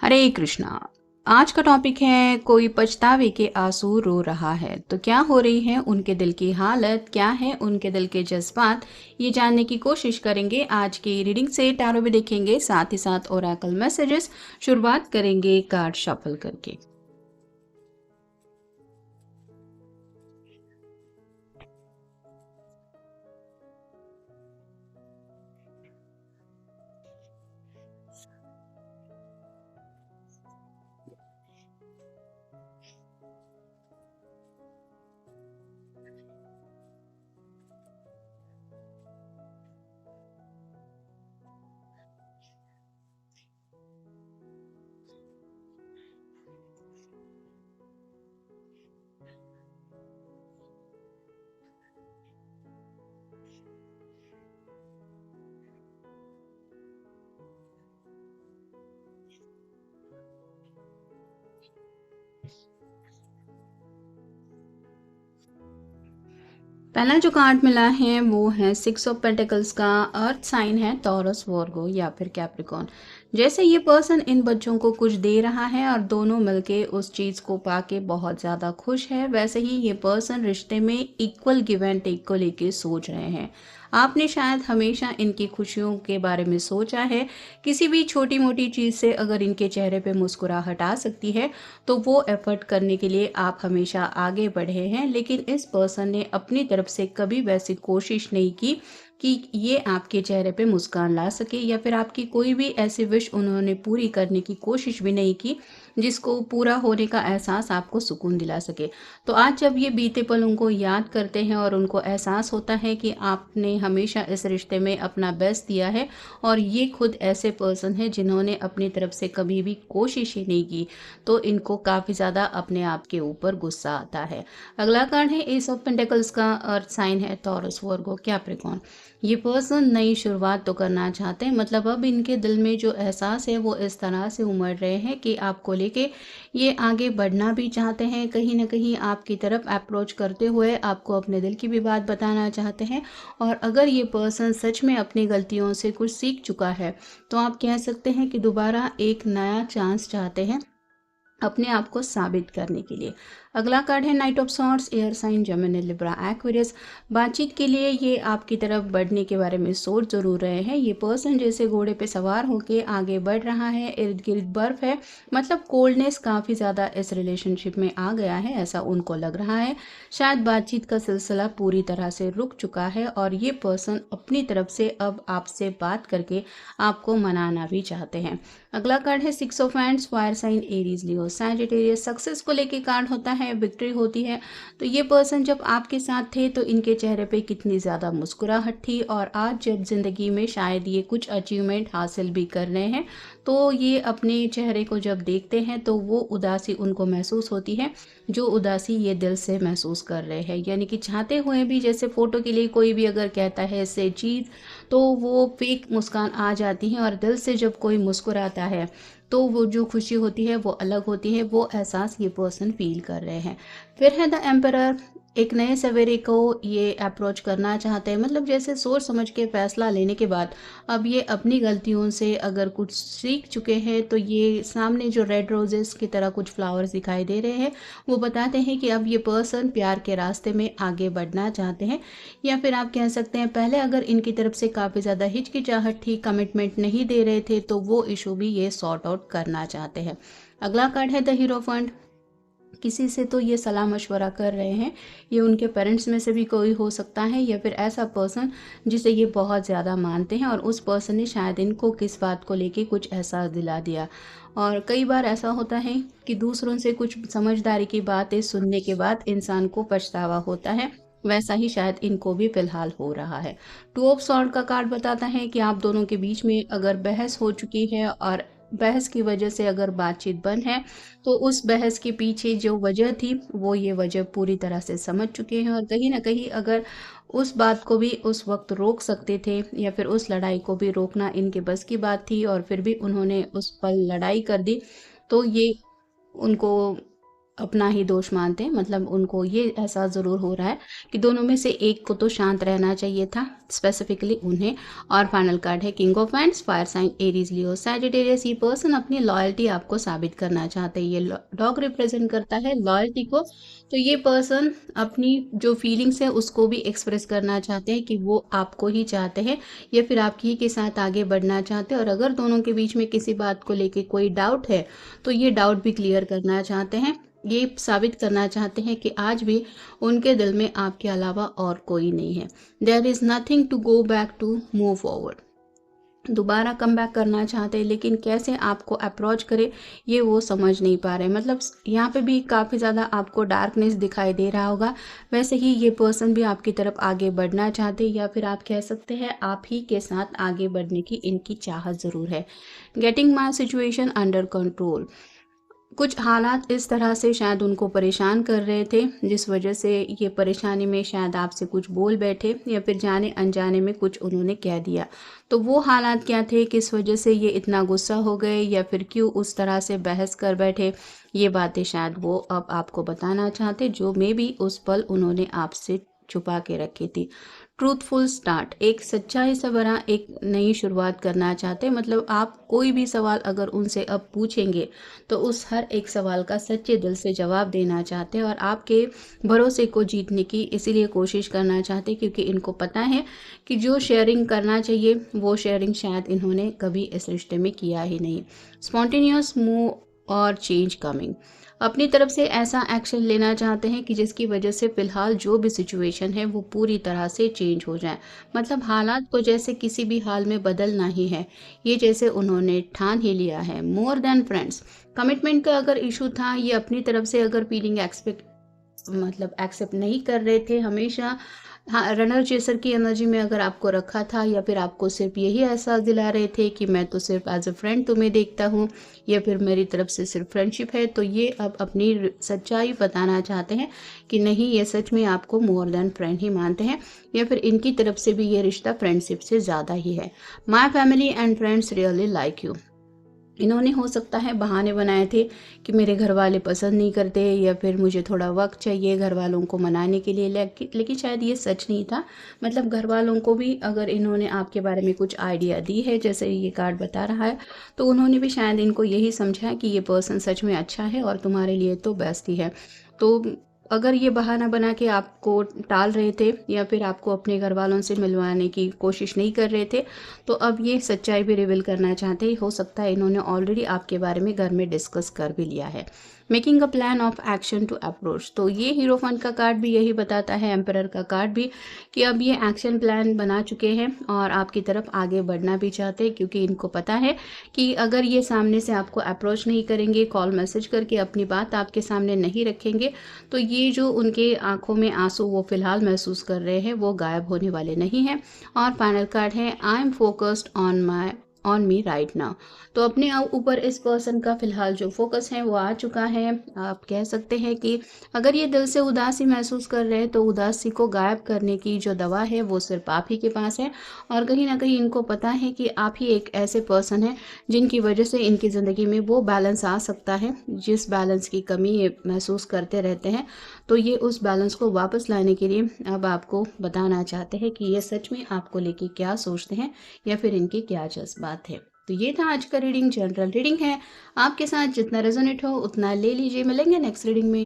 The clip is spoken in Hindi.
हरे कृष्णा। आज का टॉपिक है कोई पछतावे के आंसू रो रहा है तो क्या हो रही है उनके दिल की हालत, क्या है उनके दिल के जज्बात, ये जानने की कोशिश करेंगे। आज की रीडिंग से टैरो भी देखेंगे, साथ ही साथ ओरेकल मैसेजेस। शुरुआत करेंगे कार्ड शफल करके। पहला जो कार्ड मिला है वो है सिक्स ऑफ पेंटिकल्स का। अर्थ साइन है टॉरस, वर्गो या फिर कैप्रिकॉर्न। जैसे ये पर्सन इन बच्चों को कुछ दे रहा है और दोनों मिलके उस चीज़ को पाके बहुत ज़्यादा खुश है, वैसे ही ये पर्सन रिश्ते में इक्वल गिव एंड टेक को लेके सोच रहे हैं। आपने शायद हमेशा इनकी खुशियों के बारे में सोचा है। किसी भी छोटी मोटी चीज़ से अगर इनके चेहरे पे मुस्कुराहट आ सकती है तो वो एफर्ट करने के लिए आप हमेशा आगे बढ़े हैं, लेकिन इस पर्सन ने अपनी तरफ से कभी वैसी कोशिश नहीं की कि ये आपके चेहरे पे मुस्कान ला सके, या फिर आपकी कोई भी ऐसी विश उन्होंने पूरी करने की कोशिश भी नहीं की जिसको पूरा होने का एहसास आपको सुकून दिला सके। तो आज जब ये बीते पल उनको याद करते हैं और उनको एहसास होता है कि आपने हमेशा इस रिश्ते में अपना बेस्ट दिया है और ये खुद ऐसे पर्सन है जिन्होंने अपनी तरफ से कभी भी कोशिश ही नहीं की, तो इनको काफ़ी ज़्यादा अपने आप के ऊपर गुस्सा आता है। अगला कार्ड है एस ऑफ पेंटिकल्स का। अर्थ साइन है टॉरस, वर्गो, कैप्रिकॉर्न। ये पर्सन नई शुरुआत तो करना चाहते हैं, मतलब अब इनके दिल में जो एहसास है वो इस तरह से उमड़ रहे हैं कि आपको लेके ये आगे बढ़ना भी चाहते हैं, कहीं ना कहीं आपकी तरफ अप्रोच करते हुए आपको अपने दिल की भी बात बताना चाहते हैं। और अगर ये पर्सन सच में अपनी गलतियों से कुछ सीख चुका है तो आप कह सकते हैं कि दोबारा एक नया चांस चाहते हैं अपने आप को साबित करने के लिए। अगला कार्ड है knight of swords, air sign Gemini, Libra, Aquarius. बातचीत के लिए ये आपकी तरफ बढ़ने के बारे में सोच जरूर रहे हैं। ये पर्सन जैसे घोड़े पे सवार होके आगे बढ़ रहा है, इर्द गिर्द बर्फ है, मतलब कोल्डनेस काफ़ी ज़्यादा इस रिलेशनशिप में आ गया है, ऐसा उनको लग रहा है। शायद बातचीत का सिलसिला पूरी तरह से रुक चुका है और ये पर्सन अपनी तरफ से अब आपसे बात करके आपको मनाना भी चाहते हैं। अगला कार्ड है six of hands, fire sign, Aries, Leo, Sagittarius. Success को लेके कार्ड होता है, विक्ट्री होती है। तो ये पर्सन जब आपके साथ थे तो इनके चेहरे पे कितनी ज़्यादा मुस्कुराहट थी, और आज जब ज़िंदगी में शायद ये कुछ अचीवमेंट हासिल भी कर रहे हैं तो ये अपने चेहरे को जब देखते हैं तो वो उदासी उनको महसूस होती है, जो उदासी ये दिल से महसूस कर रहे हैं। यानी कि चाहते हुए भी, जैसे फ़ोटो के लिए कोई भी अगर कहता है इससे चीज़, तो वो फेक मुस्कान आ जाती है, और दिल से जब कोई मुस्कुराता है तो वो जो खुशी होती है वो अलग होती है। वो एहसास ये पर्सन फील कर रहे हैं। फिर है द एम्परर। एक नए सवेरे को ये अप्रोच करना चाहते हैं, मतलब जैसे सोच समझ के फैसला लेने के बाद अब ये अपनी गलतियों से अगर कुछ सीख चुके हैं तो ये सामने जो रेड रोजेस की तरह कुछ फ्लावर्स दिखाई दे रहे हैं वो बताते हैं कि अब ये पर्सन प्यार के रास्ते में आगे बढ़ना चाहते हैं। या फिर आप कह सकते हैं पहले अगर इनकी तरफ से काफ़ी ज़्यादा हिचकिचाहट थी, कमिटमेंट नहीं दे रहे थे, तो वो इशू भी ये सॉर्ट आउट करना चाहते हैं। अगला कार्ड है द हीरोफंट। किसी से तो ये सलाह मशवरा कर रहे हैं, ये उनके पेरेंट्स में से भी कोई हो सकता है, या फिर ऐसा पर्सन जिसे ये बहुत ज़्यादा मानते हैं और उस पर्सन ने शायद इनको किस बात को लेके कुछ एहसास दिला दिया। और कई बार ऐसा होता है कि दूसरों से कुछ समझदारी की बातें सुनने के बाद इंसान को पछतावा होता है, वैसा ही शायद इनको भी फिलहाल हो रहा है। टू ऑफ सॉर्ड का कार्ड बताता है कि आप दोनों के बीच में अगर बहस हो चुकी है और बहस की वजह से अगर बातचीत बंद है तो उस बहस के पीछे जो वजह थी वो ये वजह पूरी तरह से समझ चुके हैं, और कहीं ना कहीं अगर उस बात को भी उस वक्त रोक सकते थे या फिर उस लड़ाई को भी रोकना इनके बस की बात थी और फिर भी उन्होंने उस पल लड़ाई कर दी, तो ये उनको अपना ही दोष मानते हैं, मतलब उनको ये एहसास ज़रूर हो रहा है कि दोनों में से एक को तो शांत रहना चाहिए था, स्पेसिफिकली उन्हें। और फाइनल कार्ड है king of wands, fire sign Aries Leo Sagittarius. ये पर्सन अपनी लॉयल्टी आपको साबित करना चाहते हैं, ये डॉग रिप्रेजेंट करता है लॉयल्टी को। तो ये पर्सन अपनी जो फीलिंग्स है उसको भी एक्सप्रेस करना चाहते हैं कि वो आपको ही चाहते हैं या फिर आपकी ही के साथ आगे बढ़ना चाहते हैं। और अगर दोनों के बीच में किसी बात को लेके कोई डाउट है तो ये डाउट भी क्लियर करना चाहते हैं, ये साबित करना चाहते हैं कि आज भी उनके दिल में आपके अलावा और कोई नहीं है। There is nothing to go back to move forward. दोबारा कम बैक करना चाहते हैं, लेकिन कैसे आपको अप्रोच करे ये वो समझ नहीं पा रहे। मतलब यहाँ पे भी काफ़ी ज़्यादा आपको डार्कनेस दिखाई दे रहा होगा। वैसे ही ये पर्सन भी आपकी तरफ आगे बढ़ना चाहते हैं, या फिर आप कह सकते हैं आप ही के साथ आगे बढ़ने की इनकी चाहत ज़रूर है। Getting my situation under control. कुछ हालात इस तरह से शायद उनको परेशान कर रहे थे, जिस वजह से ये परेशानी में शायद आपसे कुछ बोल बैठे या फिर जाने अनजाने में कुछ उन्होंने कह दिया। तो वो हालात क्या थे, किस वजह से ये इतना गुस्सा हो गए या फिर क्यों उस तरह से बहस कर बैठे, ये बातें शायद वो अब आपको बताना चाहते, जो मे बी उस पल उन्होंने आपसे छुपा के रखी थी। ट्रूथफुल स्टार्ट, एक सच्चाई से भरा एक नई शुरुआत करना चाहते हैं। मतलब आप कोई भी सवाल अगर उनसे अब पूछेंगे तो उस हर एक सवाल का सच्चे दिल से जवाब देना चाहते हैं और आपके भरोसे को जीतने की इसीलिए कोशिश करना चाहते हैं, क्योंकि इनको पता है कि जो शेयरिंग करना चाहिए वो शेयरिंग शायद इन्होंने कभी इस रिश्ते में किया ही नहीं। स्पॉन्टेनियस मूव और चेंज कमिंग, अपनी तरफ से ऐसा एक्शन लेना चाहते हैं कि जिसकी वजह से फ़िलहाल जो भी सिचुएशन है वो पूरी तरह से चेंज हो जाए। मतलब हालात को जैसे किसी भी हाल में बदलना ही है, ये जैसे उन्होंने ठान ही लिया है। मोर देन फ्रेंड्स, कमिटमेंट का अगर इशू था, ये अपनी तरफ से अगर फीलिंग एक्सेप्ट नहीं कर रहे थे हमेशा। हाँ, रनर चेसर की एनर्जी में अगर आपको रखा था, या फिर आपको सिर्फ यही एहसास दिला रहे थे कि मैं तो सिर्फ एज अ फ्रेंड तुम्हें देखता हूँ या फिर मेरी तरफ से सिर्फ फ्रेंडशिप है, तो ये अब अपनी सच्चाई बताना चाहते हैं कि नहीं, ये सच में आपको मोर देन फ्रेंड ही मानते हैं, या फिर इनकी तरफ से भी ये रिश्ता फ्रेंडशिप से ज़्यादा ही है। My family and friends really like you. इन्होंने हो सकता है बहाने बनाए थे कि मेरे घर वाले पसंद नहीं करते या फिर मुझे थोड़ा वक्त चाहिए घर वालों को मनाने के लिए, लेकिन शायद ये सच नहीं था। मतलब घर वालों को भी अगर इन्होंने आपके बारे में कुछ आइडिया दी है, जैसे ये कार्ड बता रहा है, तो उन्होंने भी शायद इनको यही समझा कि ये पर्सन सच में अच्छा है और तुम्हारे लिए तो बेस्ट ही है। तो अगर ये बहाना बना के आपको टाल रहे थे या फिर आपको अपने घर वालों से मिलवाने की कोशिश नहीं कर रहे थे, तो अब ये सच्चाई भी रिवील करना चाहते हैं। हो सकता है इन्होंने ऑलरेडी आपके बारे में घर में डिस्कस कर भी लिया है। Making a plan of action to approach, तो ये हीरोफन का कार्ड भी यही बताता है, एम्परर का कार्ड भी, कि अब ये एक्शन प्लान बना चुके हैं और आपकी तरफ आगे बढ़ना भी चाहते हैं, क्योंकि इनको पता है कि अगर ये सामने से आपको अप्रोच नहीं करेंगे, कॉल मैसेज करके अपनी बात आपके सामने नहीं रखेंगे, तो ये जो उनके आंखों में आंसू वो फिलहाल महसूस कर रहे हैं वो गायब होने वाले नहीं हैं। और फाइनल कार्ड है I am focused on me right now. तो अपने ऊपर इस पर्सन का फिलहाल जो फोकस है वो आ चुका है। आप कह सकते हैं कि अगर ये दिल से उदासी महसूस कर रहे हैं तो उदासी को गायब करने की जो दवा है वो सिर्फ आप ही के पास है। और कहीं ना कहीं इनको पता है कि आप ही एक ऐसे पर्सन हैं जिनकी वजह से इनकी ज़िंदगी में वो बैलेंस आ सकता है जिस बैलेंस की कमी ये महसूस करते रहते हैं। तो ये उस बैलेंस को वापस लाने के लिए अब आपको बताना चाहते हैं कि ये सच में आपको लेके क्या सोचते हैं या फिर इनके क्या जज्बात है। तो ये था आज का रीडिंग, जनरल रीडिंग है, आपके साथ जितना रेजोनेट हो उतना ले लीजिए। मिलेंगे नेक्स्ट रीडिंग में।